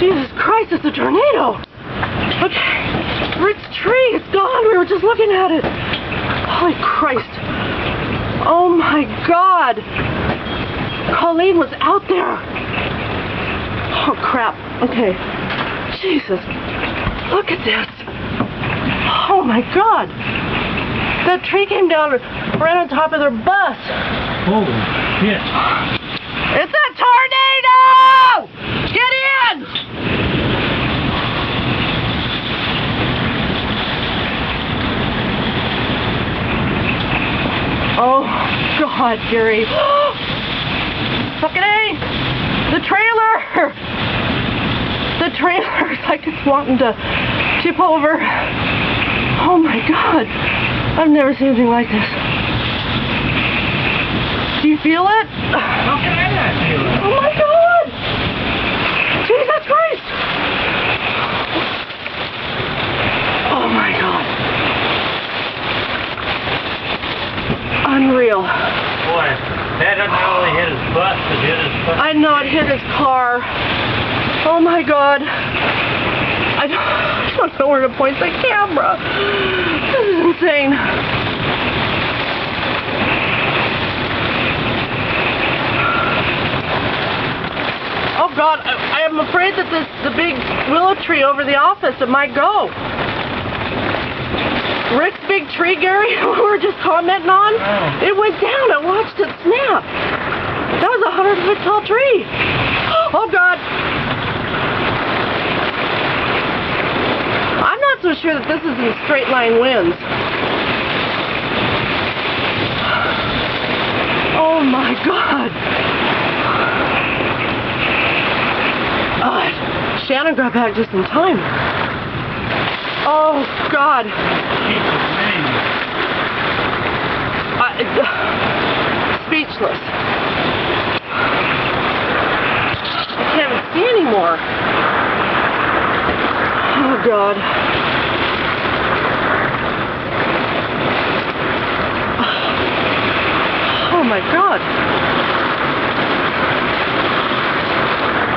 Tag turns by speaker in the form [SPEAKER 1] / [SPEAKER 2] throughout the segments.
[SPEAKER 1] Jesus Christ, it's a tornado. Okay, Rick's tree is gone. We were just looking at it. Holy Christ. Oh my God. Colleen was out there. Oh crap. Okay. Jesus. Look at this. Oh my God. That tree came down right on top of their bus.
[SPEAKER 2] Oh, shit.
[SPEAKER 1] It's a tornado! Get in! Oh, God, Gary. Fucking A! The trailer! The trailer's like it's wanting to tip over. Oh my God. I've never seen anything like this. Do you feel it?
[SPEAKER 2] How can I not feel it?
[SPEAKER 1] Oh my God! Jesus Christ! Oh my God. Unreal.
[SPEAKER 2] Boy, that didn't only hit his bus, it hit his bus.
[SPEAKER 1] I know it hit his car. Oh my God. I don't know where to point the camera. This is insane. Oh God, I am afraid that the big willow tree over the office, it might go. Rick's big tree, Gary, we were just commenting on, it went down. I watched it snap. That was a 100-foot tall tree. Oh God. I'm not so sure that this is in straight line winds. Oh my God. Shannon got back just in time. Oh God. Speechless. I can't even see anymore. Oh God. Oh my God.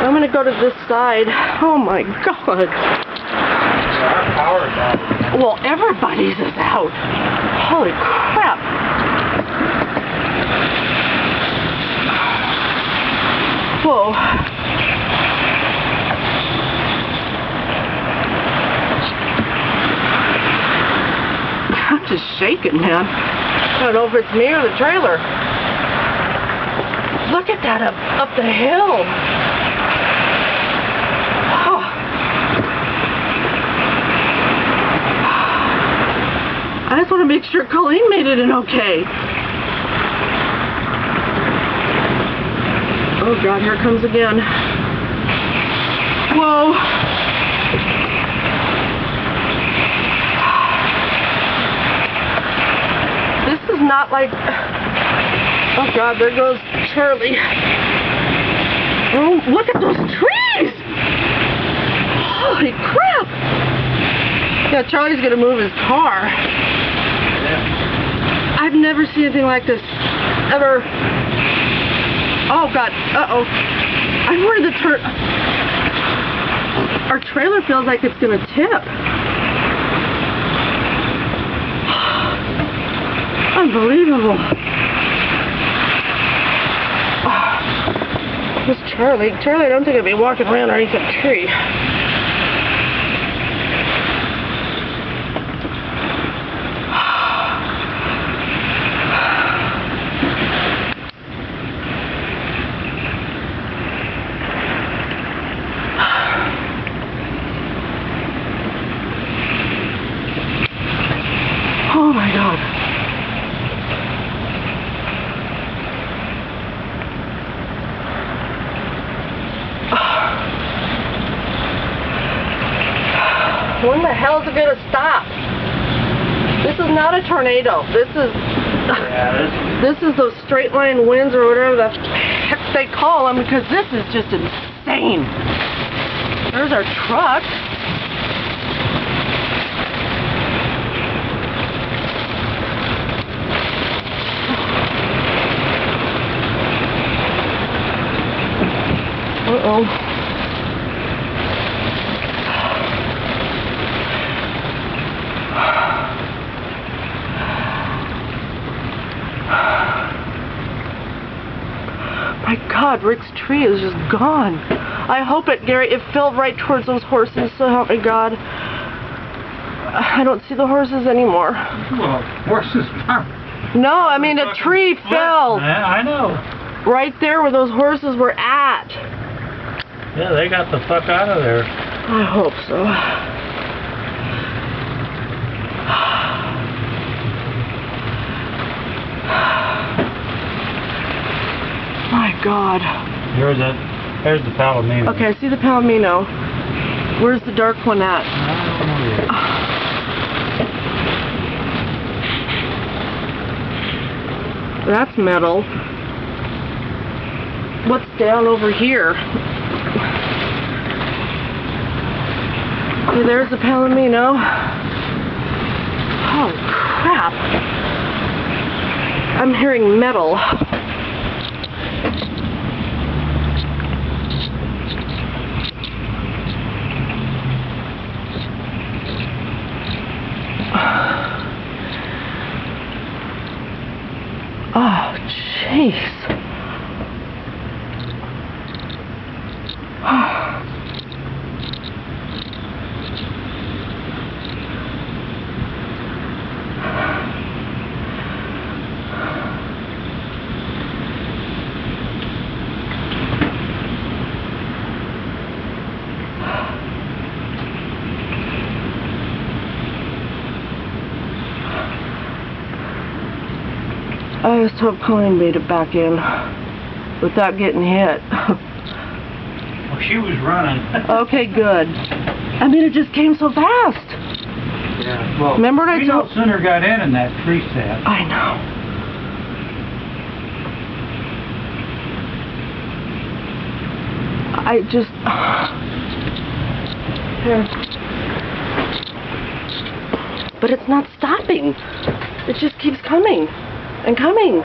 [SPEAKER 1] I'm gonna go to this side. Oh my God.
[SPEAKER 2] Our power's out.
[SPEAKER 1] Well, everybody's is out. Holy crap. Whoa. I'm just shaking, man. I don't know if it's me or the trailer. Look at that up the hill. Oh. I just want to make sure Colleen made it in okay. Oh God, here it comes again. Whoa. This is not like... Oh God, there goes Charlie. Oh, look at those trees! Holy crap! Yeah, Charlie's gonna move his car. I've never seen anything like this. Ever. Oh God, uh-oh. I'm worried our trailer feels like it's gonna tip. Unbelievable. This Charlie, I don't think I'd be walking around underneath a tree. Oh my God. When the hell is it going to stop? This is not a tornado. This is those straight line winds or whatever the heck they call them, because this is just insane. There's our truck. Uh-oh. God, Rick's tree is just gone. I hope it, Gary, it fell right towards those horses, so help me God. I don't see the horses anymore.
[SPEAKER 2] Well, horses aren't.
[SPEAKER 1] No, I mean a tree fell
[SPEAKER 2] Yeah, I know.
[SPEAKER 1] right there where those horses were at.
[SPEAKER 2] Yeah, they got the fuck out of there.
[SPEAKER 1] I hope so. My God.
[SPEAKER 2] There's the Palomino.
[SPEAKER 1] Okay, I see the Palomino. Where's the dark one at?
[SPEAKER 2] I don't know yet.
[SPEAKER 1] That's metal. What's down over here? Okay, there's the Palomino. Oh, crap. I'm hearing metal. Oh, jeez. I just hope Colleen made it back in without getting hit.
[SPEAKER 2] Well, she was running.
[SPEAKER 1] Okay, good. I mean, it just came so fast.
[SPEAKER 2] Yeah. Well,
[SPEAKER 1] Remember what I
[SPEAKER 2] we
[SPEAKER 1] told-
[SPEAKER 2] no sooner got in that tree sat.
[SPEAKER 1] I know. I just... Here. But it's not stopping. It just keeps coming and coming.